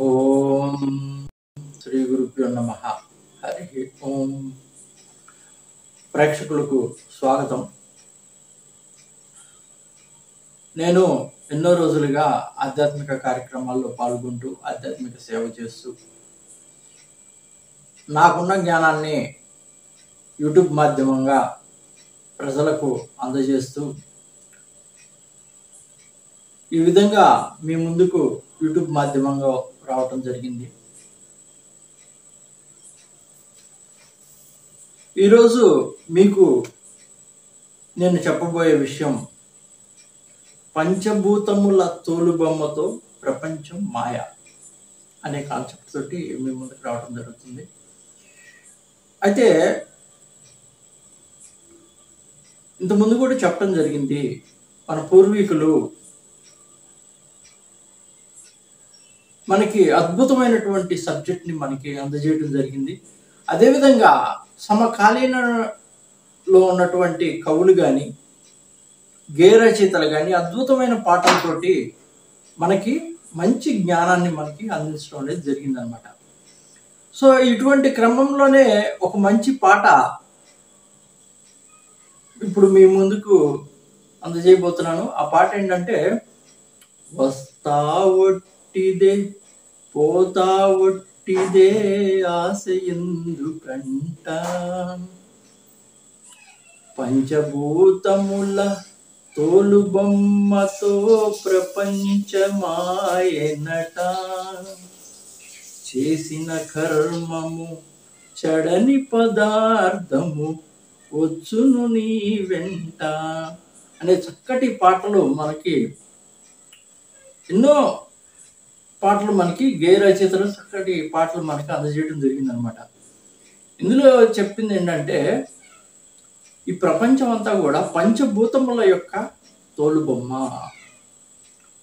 ఓం శ్రీ గురుభ్యో నమః. హరి ఓం. ప్రేక్షకులకు స్వాగతం. నేను ఎన్నో రోజులుగా ఆధ్యాత్మిక కార్యక్రమాల్లో పాల్గొంటూ ఆధ్యాత్మిక సేవ చేస్తూ నాకున్న జ్ఞానాన్ని యూట్యూబ్ మాధ్యమంగా ప్రజలకు అందజేస్తూ ఈ విధంగా మీ ముందుకు యూట్యూబ్ మాధ్యమంగా రావటం జరిగింది. ఈరోజు మీకు నేను చెప్పబోయే విషయం పంచభూతముల తోలుబొమ్మతో ప్రపంచం మాయ అనే కాన్సెప్ట్ తోటి మీ ముందుకు రావడం జరుగుతుంది. అయితే ఇంతకుముందు కూడా చెప్పడం జరిగింది, మన పూర్వీకులు మనకి అద్భుతమైనటువంటి సబ్జెక్ట్ని మనకి అందజేయడం జరిగింది. అదేవిధంగా సమకాలీనలో ఉన్నటువంటి కవులు కానీ గేయ రచయితలు కానీ అద్భుతమైన పాటలతోటి మనకి మంచి జ్ఞానాన్ని మనకి అందించడం అనేది జరిగిందనమాట. సో ఇటువంటి క్రమంలోనే ఒక మంచి పాట ఇప్పుడు మీ ముందుకు అందజేయబోతున్నాను. ఆ పాట ఏంటంటే, వస్తా ఒట్టిదే పోతా ఒట్టిదే ఆశ ఎందుకంట, పంచభూతముల తోలుబొమ్మతో ప్రపంచమాయనట, చేసిన కర్మము చెడని పదార్థము వచ్చును నీ వెంట అనే చక్కటి పాటలు మనకి ఎన్నో పాటలు మనకి గేయ రచయితలు చక్కటి పాటలు మనకి అందజేయడం జరిగిందనమాట. ఇందులో చెప్పింది ఏంటంటే, ఈ ప్రపంచం అంతా కూడా పంచభూతముల యొక్క తోలుబొమ్మ.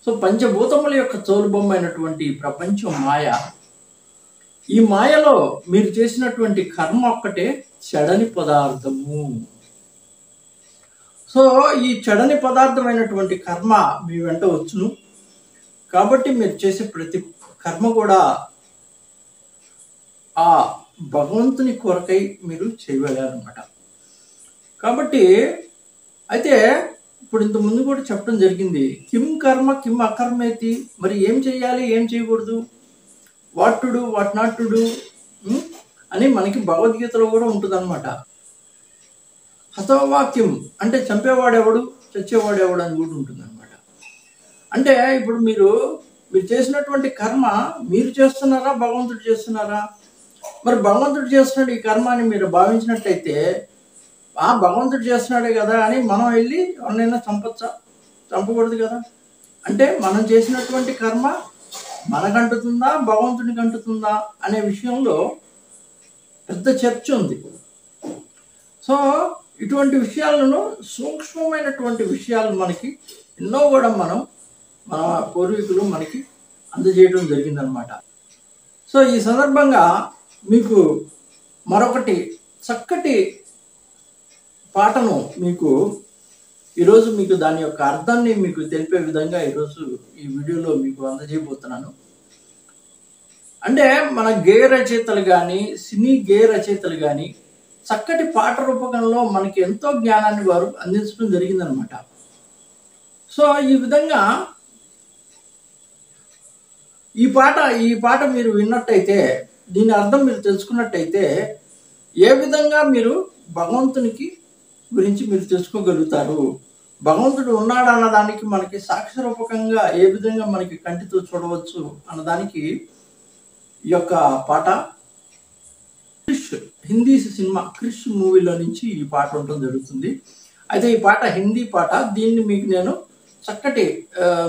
సో పంచభూతముల యొక్క తోలుబొమ్మ అయినటువంటి ఈ ప్రపంచం మాయ. ఈ మాయలో మీరు చేసినటువంటి కర్మ ఒక్కటే చెడని పదార్థము. సో ఈ చెడని పదార్థమైనటువంటి కర్మ మీ వెంట వచ్చును. కాబట్టి మీరు చేసే ప్రతి కర్మ కూడా ఆ భగవంతుని కొరకై మీరు చేయగలరన్నమాట. కాబట్టి అయితే ఇప్పుడు ఇంత ముందు కూడా చెప్పడం జరిగింది, కిం కర్మ కిం అకర్మేతి, మరి ఏం చేయాలి ఏం చేయకూడదు, what to do what not to do అని మనకి భగవద్గీతలో కూడా ఉంటుంది అనమాట. హతవాక్యం అంటే చంపేవాడెవడు చచ్చేవాడెవడు అని కూడా ఉంటుంది అనమాట. అంటే ఇప్పుడు మీరు చేసినటువంటి కర్మ మీరు చేస్తున్నారా భగవంతుడు చేస్తున్నారా? మరి భగవంతుడు చేస్తున్నాడు ఈ కర్మ అని మీరు భావించినట్లయితే, ఆ భగవంతుడు చేస్తున్నాడే కదా అని మనం వెళ్ళి ఎవరినైనా చంపొచ్చా? చంపకూడదు కదా. అంటే మనం చేసినటువంటి కర్మ మనకంటుతుందా భగవంతుడికి అంటుతుందా అనే విషయంలో పెద్ద చర్చ ఉంది. సో ఇటువంటి విషయాలను, సూక్ష్మమైనటువంటి విషయాలు మనకి ఎన్నో కూడా మన పూర్వీకులు మనకి అందజేయడం జరిగిందనమాట. సో ఈ సందర్భంగా మీకు మరొకటి చక్కటి పాటను ఈరోజు మీకు దాని యొక్క అర్థాన్ని మీకు తెలిపే విధంగా ఈరోజు ఈ వీడియోలో మీకు అందజేయబోతున్నాను. అంటే మన గేయ రచయితలు కానీ సినీ గేయ రచయితలు కానీ చక్కటి పాట రూపకంలో మనకి ఎంతో జ్ఞానాన్ని వారు అందించడం జరిగిందనమాట. సో ఈ విధంగా ఈ పాట మీరు విన్నట్టయితే, దీని అర్థం మీరు తెలుసుకున్నట్టయితే, ఏ విధంగా మీరు భగవంతునికి గురించి మీరు తెలుసుకోగలుగుతారు, భగవంతుడు ఉన్నాడు అన్నదానికి మనకి సాక్ష్య రూపకంగా ఏ విధంగా మనకి కంటితో చూడవచ్చు అన్నదానికి ఈ యొక్క పాట క్రిష్ హిందీ సినిమా క్రిష్ మూవీలో నుంచి ఈ పాట ఉండడం జరుగుతుంది. అయితే ఈ పాట హిందీ పాట. దీన్ని మీకు నేను చక్కటి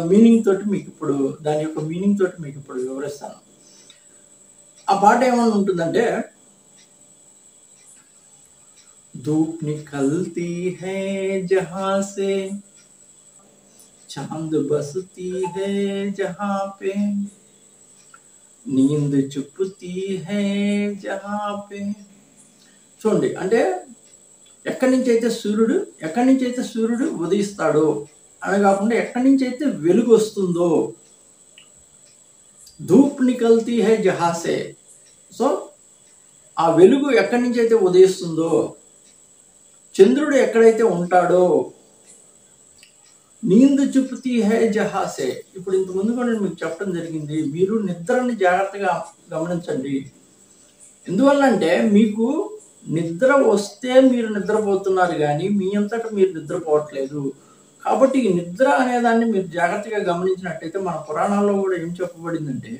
మీనింగ్ తోటి మీకు ఇప్పుడు దాని యొక్క మీనింగ్ తోటి మీకు ఇప్పుడు వివరిస్తాను. ఆ పాట ఏమన్నా ఉంటుందంటే, धूप निकलती है जहां से, चांद बसती है जहां पे, नींद चुपती है जहां पे. చూడండి, అంటే ఎక్కడి నుంచి అయితే సూర్యుడు ఉదయిస్తాడో అని కాకుండా ఎక్కడి నుంచి అయితే వెలుగు వస్తుందో ధూప్ నికల్తీ హై జహాసే. సో ఆ వెలుగు ఎక్కడి నుంచి అయితే ఉదయిస్తుందో, చంద్రుడు ఎక్కడైతే ఉంటాడో, నీందు చుపుతీ హై జహాసే. ఇప్పుడు ఇంతకుముందు కూడా నేను మీకు చెప్పడం జరిగింది, మీరు నిద్రని జాగ్రత్తగా గమనించండి. ఎందువల్లంటే మీకు నిద్ర వస్తే మీరు నిద్రపోతున్నారు కానీ మీ అంతటా మీరు నిద్రపోవట్లేదు. కాబట్టి ఈ నిద్ర అనేదాన్ని మీరు జాగ్రత్తగా గమనించినట్టయితే మన పురాణాల్లో కూడా ఏం చెప్పబడిందంటే,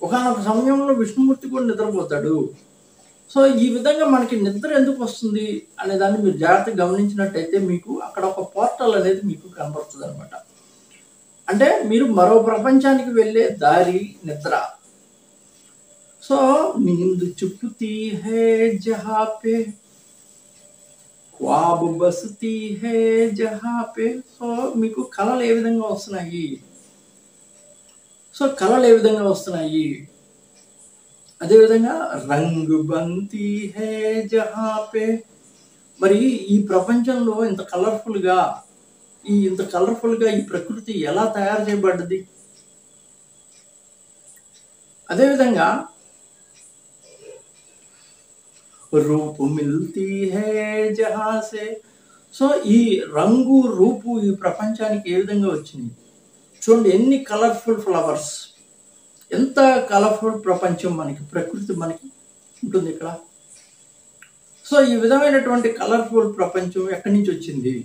ఒకానొక సమయంలో విష్ణుమూర్తి కూడా నిద్రపోతాడు. సో ఈ విధంగా మనకి నిద్ర ఎందుకు వస్తుంది అనే దాన్ని మీరు జాగ్రత్తగా గమనించినట్టయితే మీకు అక్కడ ఒక పోర్టల్ అనేది మీకు కనబడుతుంది అనమాట. అంటే మీరు మరో ప్రపంచానికి వెళ్ళే దారి నిద్ర. సో नींद चुपती है जहाँ पे ख्वाब बसती है जहाँ पे. సో మీకు కళలు ఏ విధంగా వస్తున్నాయి, సో కళలు ఏ విధంగా వస్తున్నాయి, అదేవిధంగా రంగు బంతి హే జహా పే. మరి ఈ ప్రపంచంలో ఇంత కలర్ఫుల్గా ఈ ప్రకృతి ఎలా తయారు చేయబడ్డది. అదేవిధంగా రూప్ మిల్తీ హై జహాసే. సో ఈ రంగు రూపు ఈ ప్రపంచానికి ఏ విధంగా వచ్చింది చూడండి. ఎన్ని కలర్ఫుల్ ఫ్లవర్స్, ఎంత కలర్ఫుల్ ప్రపంచం మనకి, ప్రకృతి మనకి ఉంటుంది ఇక్కడ. సో ఈ విధమైనటువంటి కలర్ఫుల్ ప్రపంచం ఎక్కడి నుంచి వచ్చింది.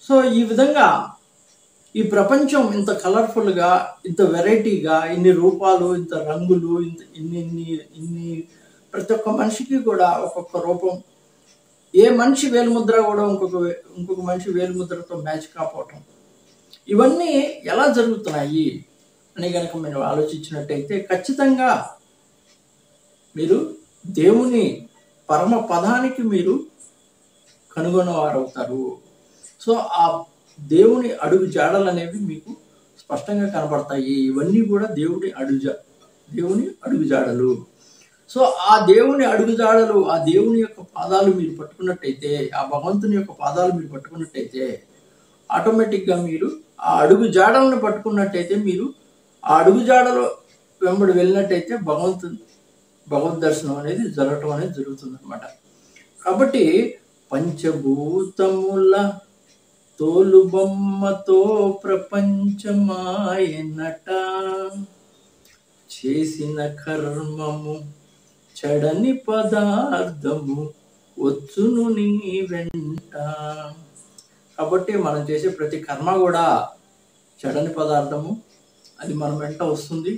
సో ఈ విధంగా ఈ ప్రపంచం ఇంత కలర్ఫుల్గా, ఇంత వెరైటీగా, ఇన్ని రూపాలు, ఇంత రంగులు, ఇన్ని ప్రతి ఒక్క మనిషికి కూడా ఒక్కొక్క రూపం. ఏ మనిషి వేలుముద్ర కూడా ఇంకొక మనిషి వేలుముద్రతో మ్యాచ్ కాకపోవటం, ఇవన్నీ ఎలా జరుగుతున్నాయి అని కనుక మీరు ఆలోచించినట్టయితే ఖచ్చితంగా మీరు దేవుని పరమ పదానికి మీరు కనుగొన్నవారవుతారు. సో ఆ దేవుని అడుగు జాడలు అనేవి మీకు స్పష్టంగా కనబడతాయి. ఇవన్నీ కూడా దేవుని అడుగు జాడలు. సో ఆ దేవుని అడుగుజాడలు, ఆ దేవుని యొక్క పాదాలు మీరు పట్టుకున్నట్టయితే, ఆ భగవంతుని యొక్క పాదాలు మీరు పట్టుకున్నట్టయితే ఆటోమేటిక్గా మీరు ఆ అడుగు జాడలను పట్టుకున్నట్టయితే, మీరు ఆ అడుగు జాడలో వెంబడి వెళ్ళినట్టయితే భగవద్ దర్శనం అనేది జరగటం అనేది జరుగుతుంది అనమాట. కాబట్టి పంచభూతముల తోలుబొమ్మతో ప్రపంచమాయనట, చేసిన కర్మము చెడని పదార్థము వచ్చును నీ వెంట. కాబట్టి మనం చేసే ప్రతి కర్మ కూడా చెడని పదార్థము, అది మన వెంట వస్తుంది.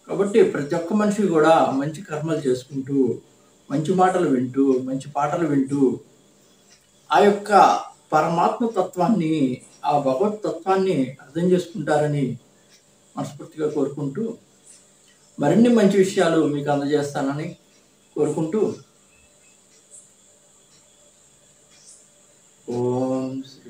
కాబట్టి ప్రతి ఒక్క మనిషి కూడా మంచి కర్మలు చేసుకుంటూ, మంచి మాటలు వింటూ, మంచి పాటలు వింటూ ఆ యొక్క పరమాత్మ తత్వాన్ని, ఆ భగవత్ తత్వాన్ని అర్థం చేసుకుంటారని మనస్ఫూర్తిగా కోరుకుంటూ, మరిన్ని మంచి విషయాలు మీకు అందజేస్తానని కోరుకుంటూ, ఓం శ్రీ